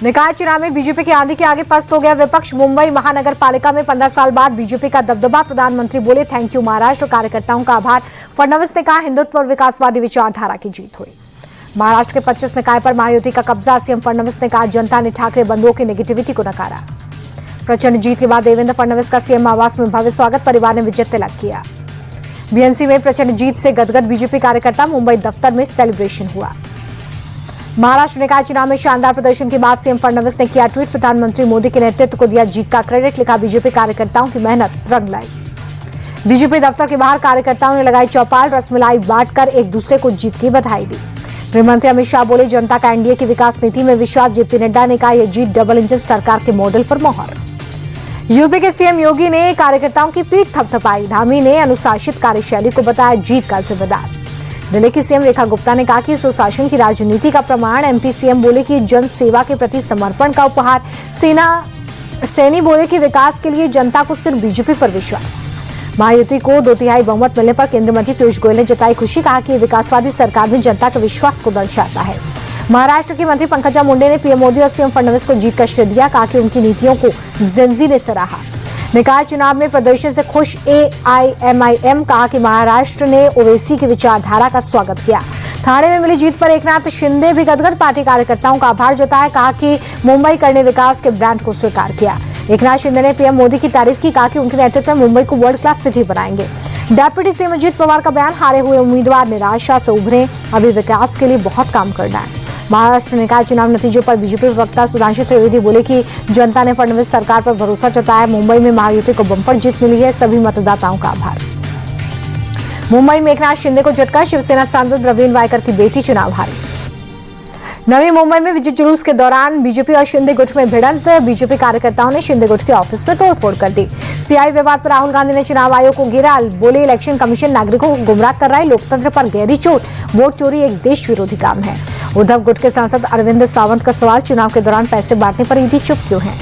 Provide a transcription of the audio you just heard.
निकाय चुनाव में बीजेपी की आंधी के आगे पस्त हो गया विपक्ष। मुंबई महानगर पालिका में 15 साल बाद बीजेपी का दबदबा। प्रधानमंत्री बोले थैंक यू महाराष्ट्र, कार्यकर्ताओं का आभार। फडणवीस ने कहा हिंदुत्व और विकासवादी विचारधारा की जीत हुई। महाराष्ट्र के 25 निकाय पर महायुति का कब्जा। सीएम फडणवीस ने कहा जनता ने ठाकरे बंधुओं की नेगेटिविटी को नकारा। प्रचंड जीत के बाद देवेंद्र फडणवीस का सीएम आवास में भव्य स्वागत, परिवार ने विजय तिलक किया। बीएनसी में प्रचंड जीत से गदगद बीजेपी कार्यकर्ता, मुंबई दफ्तर में सेलिब्रेशन हुआ। महाराष्ट्र निकाय चुनाव में शानदार प्रदर्शन के बाद सीएम फडणवीस ने किया ट्वीट, प्रधानमंत्री मोदी के नेतृत्व को दिया जीत का क्रेडिट। लिखा बीजेपी कार्यकर्ताओं की मेहनत रंग लाई। बीजेपी दफ्तर के बाहर कार्यकर्ताओं ने लगाई चौपाल, रसमलाई बांटकर एक दूसरे को जीत की बधाई दी। गृह मंत्री अमित शाह बोले जनता का एनडीए की विकास नीति में विश्वास। जेपी नड्डा ने कहा यह जीत डबल इंजन सरकार के मॉडल पर मोहर। यूपी के सीएम योगी ने कार्यकर्ताओं की पीठ थपथपाई। धामी ने अनुशासित कार्यशैली को बताया जीत का जिम्मेदार। दिल्ली की सीएम रेखा गुप्ता ने कहा कि सुशासन की राजनीति का प्रमाण। एमपी सीएम बोले कि जन सेवा के प्रति समर्पण का उपहार। सैनी बोले कि विकास के लिए जनता को सिर्फ बीजेपी पर विश्वास। महायुति को 2/3 बहुमत मिलने पर केंद्रीय मंत्री पीयूष गोयल ने जताई खुशी। कहा कि विकासवादी सरकार में जनता के विश्वास को दर्शाता है। महाराष्ट्र की मंत्री पंकजा मुंडे ने पीएम मोदी और सीएम फडणवीस को जीत का श्रेय दिया। कहा कि उनकी नीतियों को जेनजी ने सराहा। निकाय चुनाव में प्रदर्शन से खुश एआईएमआईएम। कहा कि महाराष्ट्र ने ओवैसी की विचारधारा का स्वागत किया। ठाणे में मिली जीत पर एकनाथ शिंदे भी गदगद, पार्टी कार्यकर्ताओं का आभार जताया। कहा कि मुंबई करने विकास के ब्रांड को स्वीकार किया। एकनाथ शिंदे ने पीएम मोदी की तारीफ की। कहा कि उनके नेतृत्व में मुंबई को वर्ल्ड क्लास सिटी बनाएंगे। डेप्यूटी सीएम अजित पवार का बयान, हारे हुए उम्मीदवार निराशा से उभरे, अभी विकास के लिए बहुत काम करना है। महाराष्ट्र निकाय चुनाव नतीजों पर बीजेपी प्रवक्ता सुधांशु त्रिवेदी बोले कि जनता ने फडणवीस सरकार पर भरोसा जताया। मुंबई में महायुति को बंपर जीत मिली है, सभी मतदाताओं का आभार। मुंबई में एकनाथ शिंदे को झटका, शिवसेना सांसद रवीन वायकर की बेटी चुनाव हारी। नवी मुंबई में विजय जुलूस के दौरान बीजेपी और शिंदे गुट में भिड़ंत। बीजेपी कार्यकर्ताओं ने शिंदे गुट के ऑफिस में तोड़फोड़ कर दी। सीआई विवाद पर राहुल गांधी ने चुनाव आयोग को घेरा। बोले इलेक्शन कमीशन नागरिकों को गुमराह कर रहा है, लोकतंत्र पर गहरी चोट। वोट चोरी एक देश विरोधी काम है। उद्धव गुट के सांसद अरविंद सावंत का सवाल, चुनाव के दौरान पैसे बांटने पर ईडी चुप क्यों है।